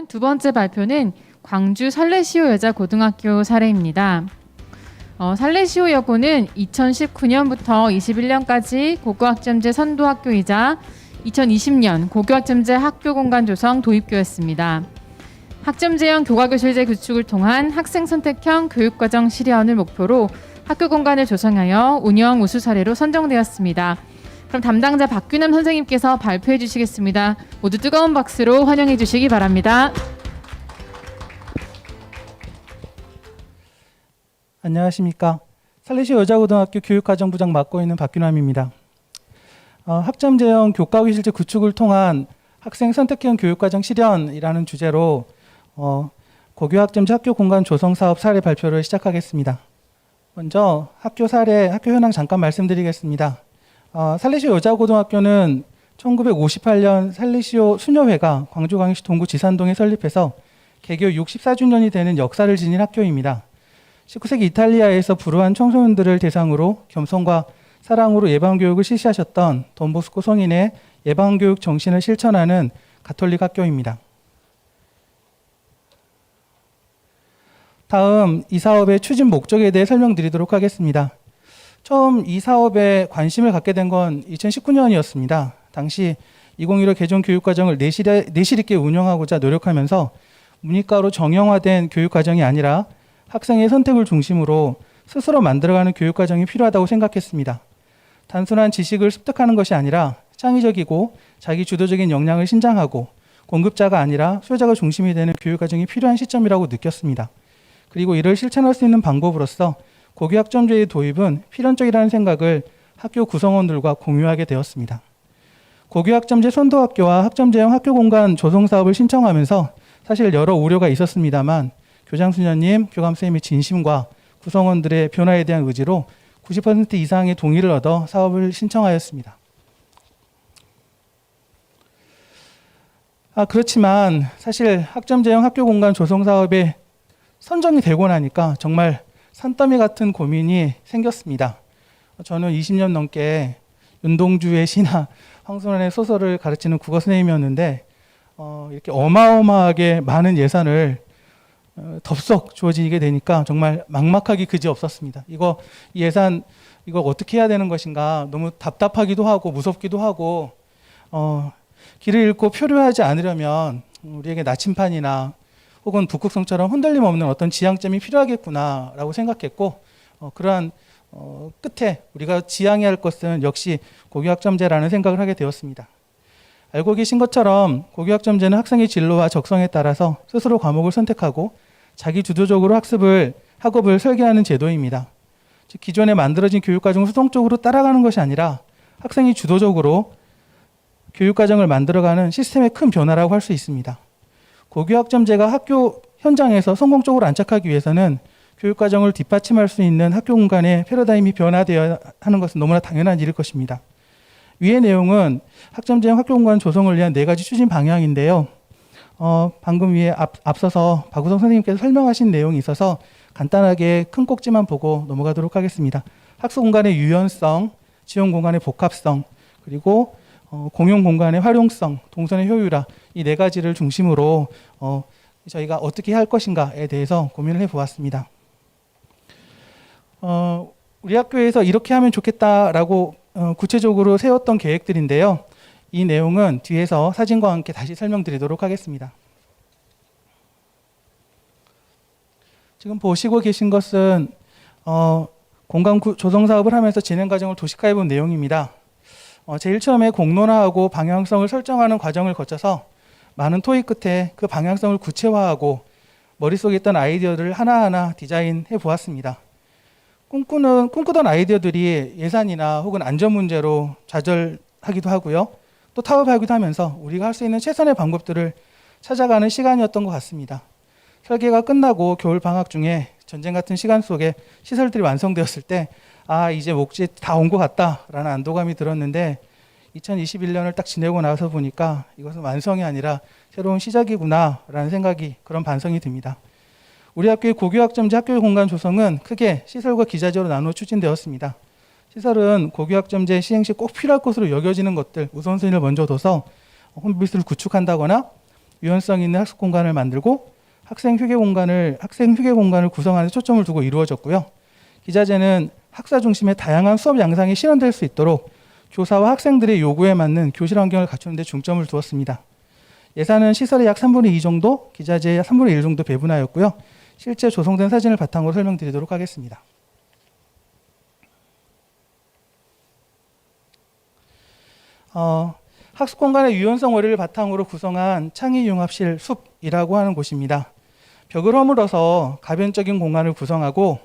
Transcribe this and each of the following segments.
두 번째 발표는 광주 살레시오 여자고등학교 사례입니다. 살레시오 여고는 2019년부터 21년까지 고교학점제 선도학교이자 2020년 고교학점제 학교공간 조성 도입교였습니다. 학점제형 교과교실제 구축을 통한 학생 선택형 교육과정 실현을 목표로 학교 공간을 조성하여 운영 우수 사례로 선정되었습니다. 그럼 담당자 박규남 선생님께서 발표해 주시겠습니다. 모두 뜨거운 박수로 환영해 주시기 바랍니다. 안녕하십니까. 살레시오 여자고등학교 교육과정부장 맡고 있는 박규남입니다. 학점제형 교과교실제 구축을 통한 학생 선택형 교육과정 실현이라는 주제로 고교학점제 학교 공간 조성 사업 사례 발표를 시작하겠습니다. 먼저 학교 사례, 학교 현황 잠깐 말씀드리겠습니다. 살레시오 여자고등학교는 1958년 살레시오 수녀회가 광주광역시 동구 지산동에 설립해서 개교 64주년이 되는 역사를 지닌 학교입니다. 19세기 이탈리아에서 불우한 청소년들을 대상으로 겸손과 사랑으로 예방교육을 실시하셨던 돈보스코 성인의 예방교육 정신을 실천하는 가톨릭 학교입니다. 다음 이 사업의 추진 목적에 대해 설명드리도록 하겠습니다. 처음 이 사업에 관심을 갖게 된 건 2019년이었습니다. 당시 2015 개정 교육과정을 내실 있게 운영하고자 노력하면서 문이과로 정형화된 교육과정이 아니라 학생의 선택을 중심으로 스스로 만들어가는 교육과정이 필요하다고 생각했습니다. 단순한 지식을 습득하는 것이 아니라 창의적이고 자기 주도적인 역량을 신장하고 공급자가 아니라 수요자가 중심이 되는 교육과정이 필요한 시점이라고 느꼈습니다. 그리고 이를 실천할 수 있는 방법으로서 고교학점제의 도입은 필연적이라는 생각을 학교 구성원들과 공유하게 되었습니다. 고교학점제 선도학교와 학점제형 학교 공간 조성 사업을 신청하면서 사실 여러 우려가 있었습니다만 교장수녀님, 교감선생님의 진심과 구성원들의 변화에 대한 의지로 90% 이상의 동의를 얻어 사업을 신청하였습니다. 그렇지만 사실 학점제형 학교 공간 조성 사업에 선정이 되고 나니까 정말 산더미 같은 고민이 생겼습니다. 저는 20년 넘게 윤동주의 시나 황선원의 소설을 가르치는 국어 선생님이었는데 이렇게 어마어마하게 많은 예산을 덥석 주어지게 되니까 정말 막막하기 그지없었습니다. 이 예산 이거 어떻게 해야 되는 것인가 너무 답답하기도 하고 무섭기도 하고 길을 잃고 표류하지 않으려면 우리에게 나침판이나 혹은 북극성처럼 흔들림 없는 어떤 지향점이 필요하겠구나라고 생각했고 그러한 끝에 우리가 지향해야 할 것은 역시 고교학점제라는 생각을 하게 되었습니다. 알고 계신 것처럼 고교학점제는 학생의 진로와 적성에 따라서 스스로 과목을 선택하고 자기 주도적으로 학업을 설계하는 제도입니다. 즉 기존에 만들어진 교육과정을 수동적으로 따라가는 것이 아니라 학생이 주도적으로 교육과정을 만들어가는 시스템의 큰 변화라고 할 수 있습니다. 고교학점제가 학교 현장에서 성공적으로 안착하기 위해서는 교육과정을 뒷받침할 수 있는 학교 공간의 패러다임이 변화되어야 하는 것은 너무나 당연한 일일 것입니다. 위의 내용은 학점제형 학교 공간 조성을 위한 4가지 추진 방향인데요. 방금 위에 앞서서 박우성 선생님께서 설명하신 내용이 있어서 간단하게 큰 꼭지만 보고 넘어가도록 하겠습니다. 학습 공간의 유연성, 지원 공간의 복합성, 그리고 공용 공간의 활용성, 동선의 효율화 이 4가지를 중심으로 저희가 어떻게 할 것인가에 대해서 고민을 해보았습니다. 우리 학교에서 이렇게 하면 좋겠다라고 구체적으로 세웠던 계획들인데요. 이 내용은 뒤에서 사진과 함께 다시 설명드리도록 하겠습니다. 지금 보시고 계신 것은 공간 조성 사업을 하면서 진행 과정을 도식화해 본 내용입니다. 제일 처음에 공론화하고 방향성을 설정하는 과정을 거쳐서 많은 토의 끝에 그 방향성을 구체화하고 머릿속에 있던 아이디어들을 하나하나 디자인해 보았습니다. 꿈꾸던 아이디어들이 예산이나 혹은 안전 문제로 좌절하기도 하고요. 또 타협하기도 하면서 우리가 할 수 있는 최선의 방법들을 찾아가는 시간이었던 것 같습니다. 설계가 끝나고 겨울 방학 중에 전쟁 같은 시간 속에 시설들이 완성되었을 때 이제 목적지에 다 온 것 같다라는 안도감이 들었는데 2021년을 딱 지내고 나서 보니까 이것은 완성이 아니라 새로운 시작이구나라는 생각이 그런 반성이 듭니다. 우리 학교의 고교학점제 학교 공간 조성은 크게 시설과 기자재로 나누어 추진되었습니다. 시설은 고교학점제 시행 시 꼭 필요할 것으로 여겨지는 것들 우선순위를 먼저 둬서 홈베이스를 구축한다거나 유연성 있는 학습 공간을 만들고 학생 휴게 공간을 구성하는 데 초점을 두고 이루어졌고요. 기자재는 학사 중심의 다양한 수업 양상이 실현될 수 있도록 교사와 학생들의 요구에 맞는 교실 환경을 갖추는 데 중점을 두었습니다. 예산은 시설의 약 3분의 2 정도, 기자재의 약 3분의 1 정도 배분하였고요. 실제 조성된 사진을 바탕으로 설명드리도록 하겠습니다. 학습 공간의 유연성 원리를 바탕으로 구성한 창의융합실 숲이라고 하는 곳입니다. 벽을 허물어서 가변적인 공간을 구성하고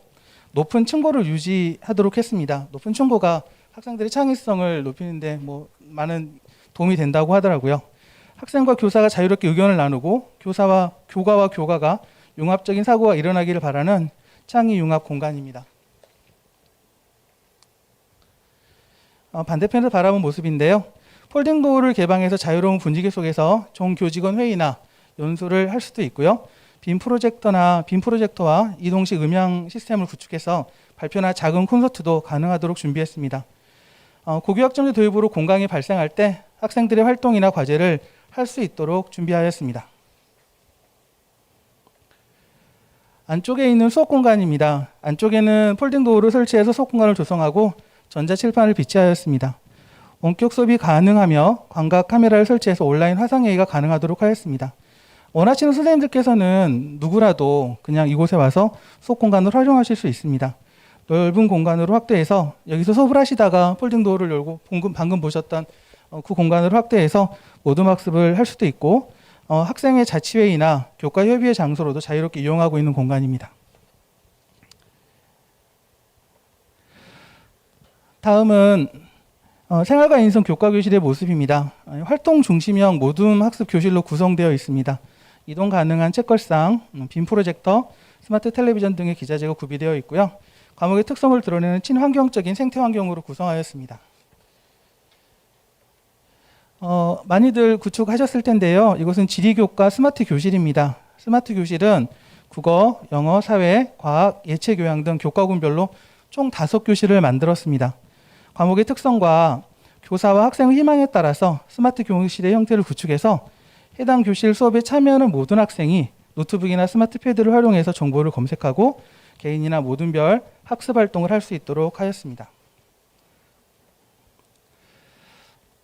높은 층고를 유지하도록 했습니다. 높은 층고가 학생들의 창의성을 높이는데 많은 도움이 된다고 하더라고요. 학생과 교사가 자유롭게 의견을 나누고 교가와 교가가 융합적인 사고가 일어나기를 바라는 창의융합 공간입니다. 반대편을 바라본 모습인데요. 폴딩 도어를 개방해서 자유로운 분위기 속에서 종교직원 회의나 연수를 할 수도 있고요. 빔 프로젝터와 이동식 음향 시스템을 구축해서 발표나 작은 콘서트도 가능하도록 준비했습니다. 고교학점제 도입으로 공강이 발생할 때 학생들의 활동이나 과제를 할 수 있도록 준비하였습니다. 안쪽에 있는 수업 공간입니다. 안쪽에는 폴딩 도어를 설치해서 수업 공간을 조성하고 전자칠판을 비치하였습니다. 원격 수업이 가능하며 광각 카메라를 설치해서 온라인 화상회의가 가능하도록 하였습니다. 원하시는 선생님들께서는 누구라도 그냥 이곳에 와서 수업 공간을 활용하실 수 있습니다. 넓은 공간으로 확대해서 여기서 수업을 하시다가 폴딩 도어를 열고 방금 보셨던 그 공간으로 확대해서 모둠 학습을 할 수도 있고 학생의 자치회의나 교과 협의회 장소로도 자유롭게 이용하고 있는 공간입니다. 다음은 생활과 인성 교과 교실의 모습입니다. 활동 중심형 모둠 학습 교실로 구성되어 있습니다. 이동 가능한 책걸상, 빔 프로젝터, 스마트 텔레비전 등의 기자재가 구비되어 있고요. 과목의 특성을 드러내는 친환경적인 생태 환경으로 구성하였습니다. 많이들 구축하셨을 텐데요. 이것은 지리교과 스마트 교실입니다. 스마트 교실은 국어, 영어, 사회, 과학, 예체교양 등 교과군별로 총 5교실을 만들었습니다. 과목의 특성과 교사와 학생의 희망에 따라서 스마트 교실의 형태를 구축해서 해당 교실 수업에 참여하는 모든 학생이 노트북이나 스마트 패드를 활용해서 정보를 검색하고 개인이나 모둠별 학습 활동을 할 수 있도록 하였습니다.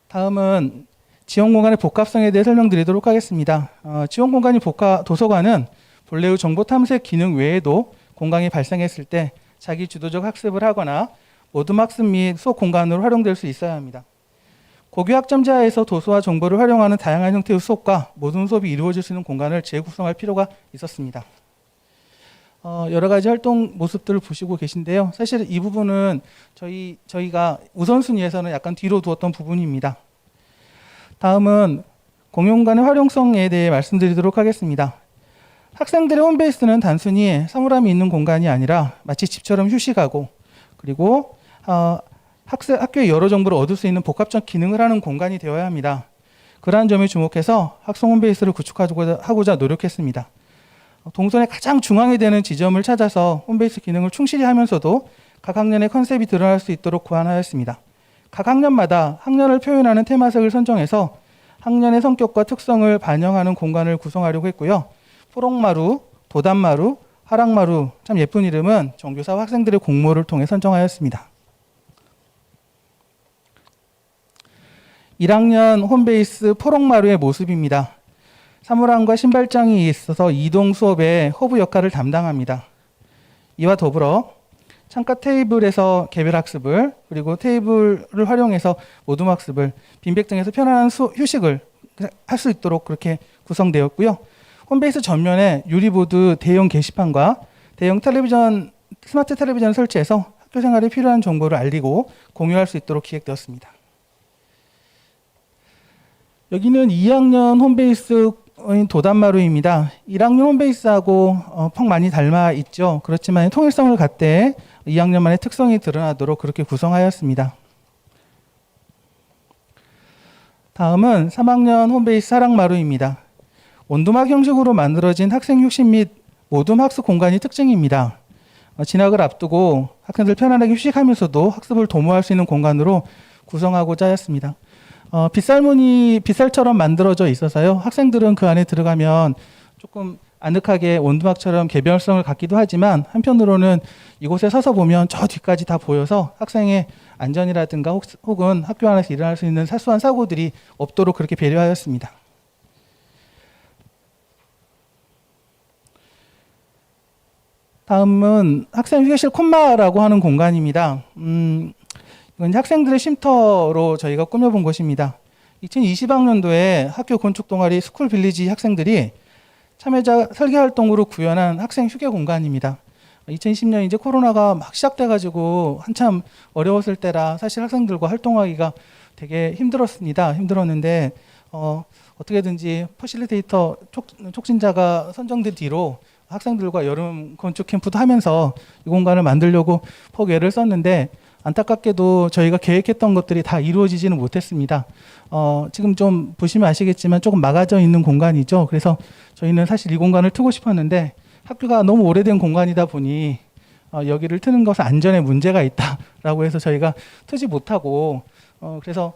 다음은 지원 공간의 복합성에 대해 설명드리도록 하겠습니다. 지원 공간이 도서관은 본래의 정보 탐색 기능 외에도 공강이 발생했을 때 자기 주도적 학습을 하거나 모둠 학습 및 수업 공간으로 활용될 수 있어야 합니다. 고교학점제 하에서 도서와 정보를 활용하는 다양한 형태의 수업과 모든 수업이 이루어질 수 있는 공간을 재구성할 필요가 있었습니다. 여러 가지 활동 모습들을 보시고 계신데요. 사실 이 부분은 저희가 우선순위에서는 약간 뒤로 두었던 부분입니다. 다음은 공용관의 활용성에 대해 말씀드리도록 하겠습니다. 학생들의 홈베이스는 단순히 사물함이 있는 공간이 아니라 마치 집처럼 휴식하고 그리고 학교의 여러 정보를 얻을 수 있는 복합적 기능을 하는 공간이 되어야 합니다. 그러한 점에 주목해서 학생 홈베이스를 구축하고자 노력했습니다. 동선의 가장 중앙에 되는 지점을 찾아서 홈베이스 기능을 충실히 하면서도 각 학년의 컨셉이 드러날 수 있도록 고안하였습니다. 각 학년마다 학년을 표현하는 테마색을 선정해서 학년의 성격과 특성을 반영하는 공간을 구성하려고 했고요. 포록마루, 도단마루, 하락마루, 참 예쁜 이름은 정교사와 학생들의 공모를 통해 선정하였습니다. 1학년 홈베이스 포록마루의 모습입니다. 사물함과 신발장이 있어서 이동 수업의 허브 역할을 담당합니다. 이와 더불어 창가 테이블에서 개별 학습을 그리고 테이블을 활용해서 모둠 학습을 빈백 등에서 편안한 휴식을 할 수 있도록 그렇게 구성되었고요. 홈베이스 전면에 유리보드 대형 게시판과 대형 스마트 텔레비전을 설치해서 학교 생활에 필요한 정보를 알리고 공유할 수 있도록 기획되었습니다. 여기는 2학년 홈베이스인 도단마루입니다. 1학년 홈베이스하고 펑 많이 닮아 있죠. 그렇지만 통일성을 갖되 2학년만의 특성이 드러나도록 그렇게 구성하였습니다. 다음은 3학년 홈베이스 하락마루입니다. 원두막 형식으로 만들어진 학생 휴식 및 모둠 학습 공간이 특징입니다. 진학을 앞두고 학생들 편안하게 휴식하면서도 학습을 도모할 수 있는 공간으로 구성하고자 하였습니다. 빗살무늬, 빗살처럼 만들어져 있어서요. 학생들은 그 안에 들어가면 조금 아늑하게 원두막처럼 개별성을 갖기도 하지만 한편으로는 이곳에 서서 보면 저 뒤까지 다 보여서 학생의 안전이라든가 혹은 학교 안에서 일어날 수 있는 사소한 사고들이 없도록 그렇게 배려하였습니다. 다음은 학생 휴게실 콤마라고 하는 공간입니다. 이건 학생들의 쉼터로 저희가 꾸며본 곳입니다. 2020학년도에 학교 건축 동아리 스쿨 빌리지 학생들이 참여자 설계 활동으로 구현한 학생 휴게 공간입니다. 2020년 이제 코로나가 막 시작돼가지고 한참 어려웠을 때라 사실 학생들과 활동하기가 되게 힘들었는데 어떻게든지 퍼실리테이터 촉진자가 선정된 뒤로 학생들과 여름 건축 캠프도 하면서 이 공간을 만들려고 퍽 애를 썼는데 안타깝게도 저희가 계획했던 것들이 다 이루어지지는 못했습니다. 지금 좀 보시면 아시겠지만 조금 막아져 있는 공간이죠. 그래서 저희는 사실 이 공간을 트고 싶었는데 학교가 너무 오래된 공간이다 보니 여기를 트는 것은 안전에 문제가 있다라고 해서 저희가 트지 못하고 그래서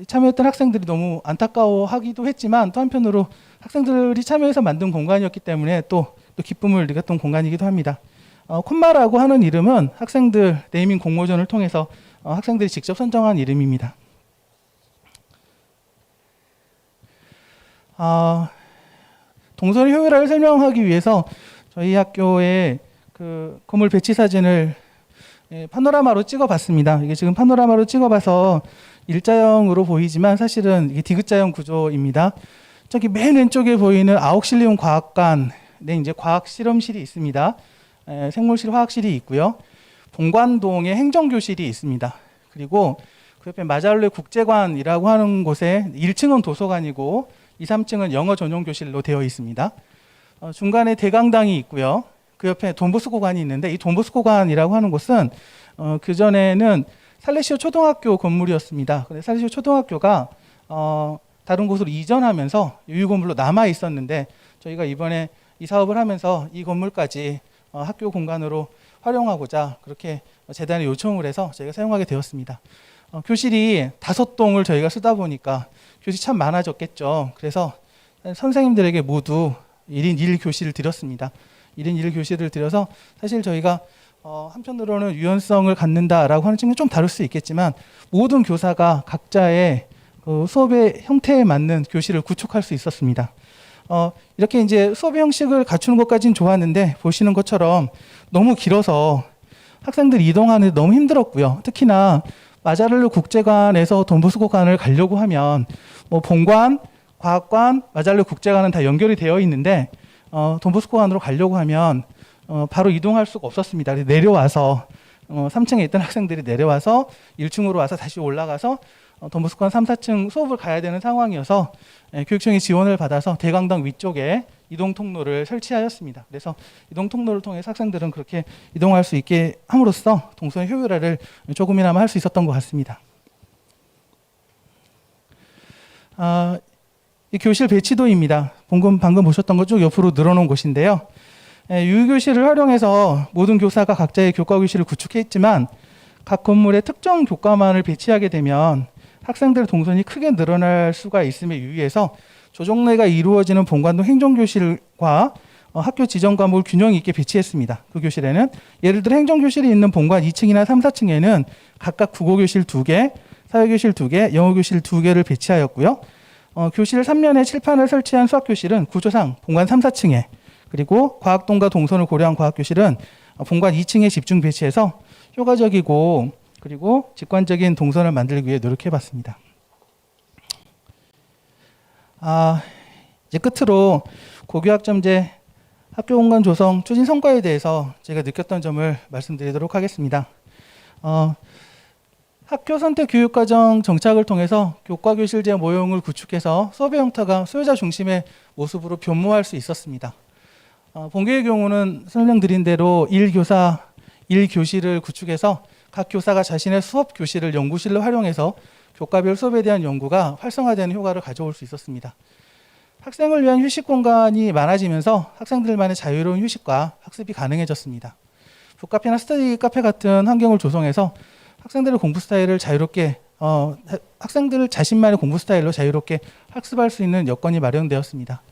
참여했던 학생들이 너무 안타까워하기도 했지만 또 한편으로 학생들이 참여해서 만든 공간이었기 때문에 또 기쁨을 느꼈던 공간이기도 합니다. 콤마라고 하는 이름은 학생들 네이밍 공모전을 통해서 학생들이 직접 선정한 이름입니다. 동선의 효율화를 설명하기 위해서 저희 학교의 그 건물 배치 사진을 파노라마로 찍어봤습니다. 이게 지금 파노라마로 찍어봐서 일자형으로 보이지만 사실은 이게 디귿자형 구조입니다. 저기 맨 왼쪽에 보이는 아옥실리움 과학관에 이제 과학 실험실이 있습니다. 생물실, 화학실이 있고요. 본관동에 행정교실이 있습니다. 그리고 그 옆에 마잘레 국제관이라고 하는 곳에 1층은 도서관이고 2, 3층은 영어 전용교실로 되어 있습니다. 중간에 대강당이 있고요. 그 옆에 돈보스코관이 있는데 이 돈보스코관이라고 하는 곳은 그전에는 살레시오 초등학교 건물이었습니다. 근데 살레시오 초등학교가 다른 곳으로 이전하면서 유휴건물로 남아 있었는데 저희가 이번에 이 사업을 하면서 이 건물까지 학교 공간으로 활용하고자 그렇게 재단에 요청을 해서 저희가 사용하게 되었습니다. 교실이 5동을 저희가 쓰다 보니까 교실이 참 많아졌겠죠. 그래서 선생님들에게 모두 1인 1교실을 드렸습니다. 1인 1교실을 드려서 사실 저희가 한편으로는 유연성을 갖는다라고 하는 측면이 좀 다를 수 있겠지만 모든 교사가 각자의 수업의 형태에 맞는 교실을 구축할 수 있었습니다. 이렇게 이제 수업의 형식을 갖추는 것까지는 좋았는데 보시는 것처럼 너무 길어서 학생들이 이동하는 데 너무 힘들었고요. 특히나 마자르르 국제관에서 돈보스코관을 가려고 하면 본관, 과학관, 마자르르 국제관은 다 연결이 되어 있는데 돈보스코관으로 가려고 하면 바로 이동할 수가 없었습니다. 그래서 내려와서 3층에 있던 학생들이 내려와서 1층으로 와서 다시 올라가서 돈보스코관 3, 4층 수업을 가야 되는 상황이어서 교육청의 지원을 받아서 대강당 위쪽에 이동 통로를 설치하였습니다. 그래서 이동 통로를 통해서 학생들은 그렇게 이동할 수 있게 함으로써 동선의 효율화를 조금이나마 할 수 있었던 것 같습니다. 이 교실 배치도입니다. 방금 보셨던 것 쭉 옆으로 늘어놓은 곳인데요. 유휴교실을 활용해서 모든 교사가 각자의 교과교실을 구축했지만 각 건물에 특정 교과만을 배치하게 되면 학생들의 동선이 크게 늘어날 수가 있음에 유의해서 조정례가 이루어지는 본관동 행정교실과 학교 지정 과목을 균형 있게 배치했습니다. 그 교실에는 예를 들어 행정교실이 있는 본관 2층이나 3, 4층에는 각각 국어교실 2개, 사회교실 2개, 영어교실 2개를 배치하였고요. 교실 3면에 칠판을 설치한 수학교실은 구조상 본관 3, 4층에 그리고 과학동과 동선을 고려한 과학교실은 본관 2층에 집중 배치해서 효과적이고 그리고 직관적인 동선을 만들기 위해 노력해봤습니다. 이제 끝으로 고교학점제 학교 공간 조성 추진 성과에 대해서 제가 느꼈던 점을 말씀드리도록 하겠습니다. 학교 선택 교육과정 정착을 통해서 교과교실제 모형을 구축해서 수업의 형태가 수요자 중심의 모습으로 변모할 수 있었습니다. 본교의 경우는 설명드린 대로 1교사 1교실을 구축해서 각 교사가 자신의 수업 교실을 연구실로 활용해서 교과별 수업에 대한 연구가 활성화되는 효과를 가져올 수 있었습니다. 학생을 위한 휴식 공간이 많아지면서 학생들만의 자유로운 휴식과 학습이 가능해졌습니다. 북카페나 스터디 카페 같은 환경을 조성해서 학생들의 공부 스타일을 자유롭게 학생들 자신만의 공부 스타일로 자유롭게 학습할 수 있는 여건이 마련되었습니다.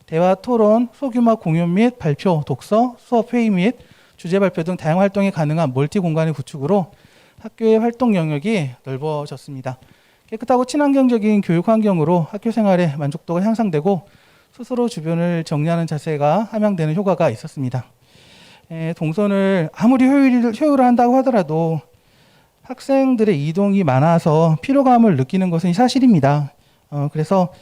대화, 토론, 소규모 공연 및 발표, 독서, 수업 회의 및 주제 발표 등 다양한 활동이 가능한 멀티 공간의 구축으로 학교의 활동 영역이 넓어졌습니다. 깨끗하고 친환경적인 교육 환경으로 학교 생활의 만족도가 향상되고 스스로 주변을 정리하는 자세가 함양되는 효과가 있었습니다. 동선을 아무리 효율화한다고 하더라도 학생들의 이동이 많아서 피로감을 느끼는 것은 사실입니다. 그래서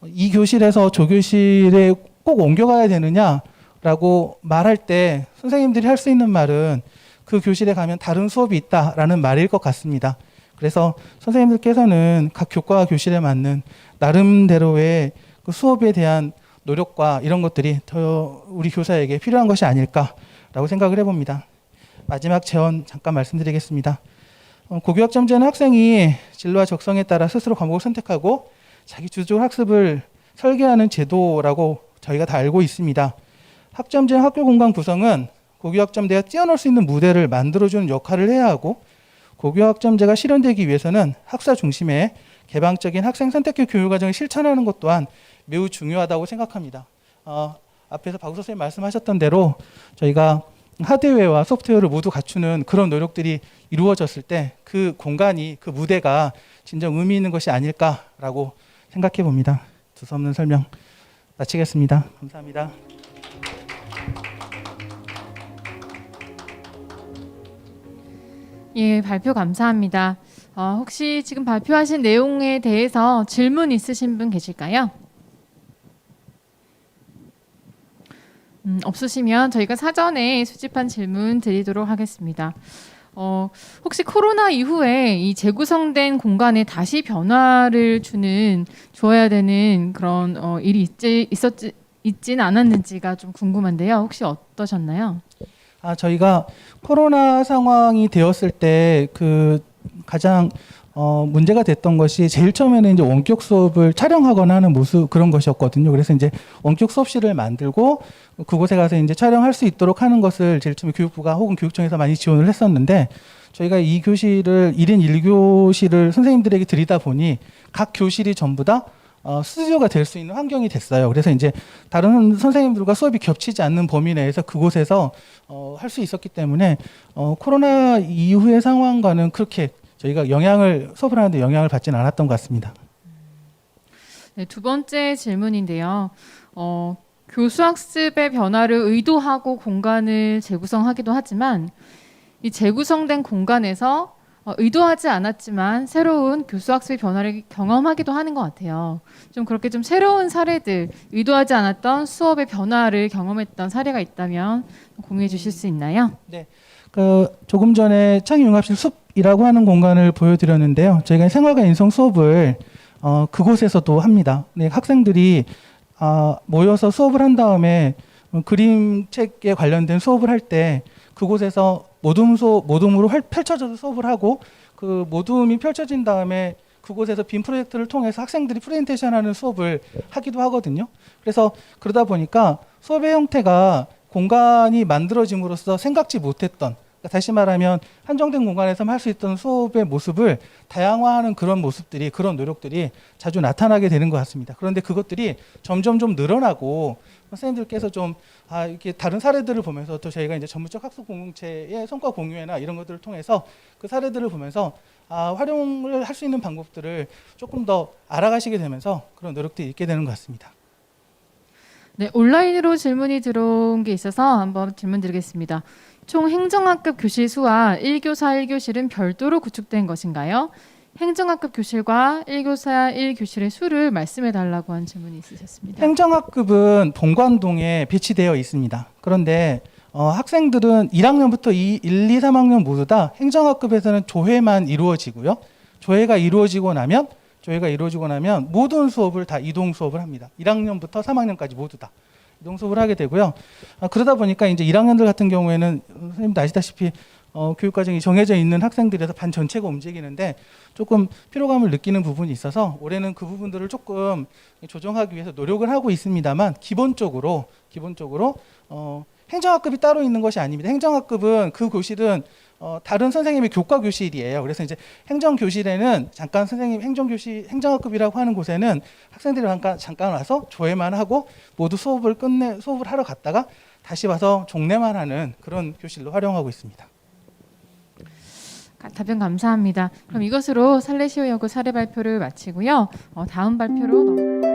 이 교실에서 저 교실에 꼭 옮겨가야 되느냐라고 말할 때 선생님들이 할 수 있는 말은 그 교실에 가면 다른 수업이 있다라는 말일 것 같습니다. 그래서 선생님들께서는 각 교과와 교실에 맞는 나름대로의 그 수업에 대한 노력과 이런 것들이 더 우리 교사에게 필요한 것이 아닐까라고 생각을 해봅니다. 마지막 제언 잠깐 말씀드리겠습니다. 고교학점제는 학생이 진로와 적성에 따라 스스로 과목을 선택하고 자기 주도적 학습을 설계하는 제도라고 저희가 다 알고 있습니다. 학점제 학교 공간 구성은 고교학점제가 뛰어놀 수 있는 무대를 만들어주는 역할을 해야 하고 고교학점제가 실현되기 위해서는 학사 중심의 개방적인 학생 선택형 교육과정을 실천하는 것 또한 매우 중요하다고 생각합니다. 앞에서 박 선생님 말씀하셨던 대로 저희가 하드웨어와 소프트웨어를 모두 갖추는 그런 노력들이 이루어졌을 때 그 공간이, 그 무대가 진정 의미 있는 것이 아닐까라고 생각해 봅니다. 두서없는 설명 마치겠습니다. 감사합니다. 예, 발표 감사합니다. 혹시 지금 발표하신 내용에 대해서 질문 있으신 분 계실까요? 없으시면 저희가 사전에 수집한 질문 드리도록 하겠습니다. 혹시 코로나 이후에 이 재구성된 공간에 다시 변화를 줘야 되는 그런 일이 있진 않았는지가 좀 궁금한데요. 혹시 어떠셨나요? 저희가 코로나 상황이 되었을 때 그 가장 문제가 됐던 것이 제일 처음에는 이제 원격 수업을 촬영하거나 하는 모습 그런 것이었거든요. 그래서 이제 원격 수업실을 만들고 그곳에 가서 이제 촬영할 수 있도록 하는 것을 제일 처음에 교육부가 혹은 교육청에서 많이 지원을 했었는데 저희가 이 교실을 1인 1교실을 선생님들에게 드리다 보니 각 교실이 전부 다 스튜디오가 될 수 있는 환경이 됐어요. 그래서 이제 다른 선생님들과 수업이 겹치지 않는 범위 내에서 그곳에서 할 수 있었기 때문에 코로나 이후의 상황과는 그렇게 저희가 수업을 하는데 영향을 받지는 않았던 것 같습니다. 네, 두 번째 질문인데요. 교수학습의 변화를 의도하고 공간을 재구성하기도 하지만 이 재구성된 공간에서 의도하지 않았지만 새로운 교수학습의 변화를 경험하기도 하는 것 같아요. 좀 그렇게 좀 새로운 사례들, 의도하지 않았던 수업의 변화를 경험했던 사례가 있다면 공유해 주실 수 있나요? 네. 조금 전에 창의융합실 숲이라고 하는 공간을 보여드렸는데요. 저희가 생활과 인성 수업을 그곳에서도 합니다. 네, 학생들이 모여서 수업을 한 다음에 그림책에 관련된 수업을 할 때 그곳에서 모둠으로 펼쳐져서 수업을 하고 그 모둠이 펼쳐진 다음에 그곳에서 빔 프로젝트를 통해서 학생들이 프레젠테이션하는 수업을 하기도 하거든요. 그래서 그러다 보니까 수업의 형태가 공간이 만들어짐으로써 생각지 못했던, 그러니까 다시 말하면 한정된 공간에서만 할 수 있던 수업의 모습을 다양화하는 그런 모습들이, 그런 노력들이 자주 나타나게 되는 것 같습니다. 그런데 그것들이 점점 좀 늘어나고 선생님들께서 좀 이렇게 다른 사례들을 보면서 또 저희가 이제 전문적 학습 공동체의 성과 공유회나 이런 것들을 통해서 그 사례들을 보면서 활용을 할 수 있는 방법들을 조금 더 알아가시게 되면서 그런 노력들이 있게 되는 것 같습니다. 네, 온라인으로 질문이 들어온 게 있어서 한번 질문 드리겠습니다. 총 행정학급 교실 수와 1교사 1교실은 별도로 구축된 것인가요? 행정학급 교실과 1교사 1교실의 수를 말씀해 달라고 한 질문이 있으셨습니다. 행정학급은 본관동에 배치되어 있습니다. 그런데 학생들은 1학년부터 1, 2, 3학년 모두 다 행정학급에서는 조회만 이루어지고요. 조회가 이루어지고 나면 모든 수업을 다 이동 수업을 합니다. 1학년부터 3학년까지 모두 다 이동 수업을 하게 되고요. 그러다 보니까 이제 1학년들 같은 경우에는 선생님도 아시다시피 교육과정이 정해져 있는 학생들에서 반 전체가 움직이는데 조금 피로감을 느끼는 부분이 있어서 올해는 그 부분들을 조금 조정하기 위해서 노력을 하고 있습니다만 기본적으로 행정학급이 따로 있는 것이 아닙니다. 행정학급은 그 교실은 다른 선생님의 교과 교실이에요. 그래서 이제 행정교실에는 잠깐 선생님 행정학급이라고 하는 곳에는 학생들이 잠깐 와서 조회만 하고 모두 수업을 하러 갔다가 다시 와서 종례만 하는 그런 교실로 활용하고 있습니다. 답변 감사합니다. 그럼 이것으로 살레시오여고 사례 발표를 마치고요. 다음 발표로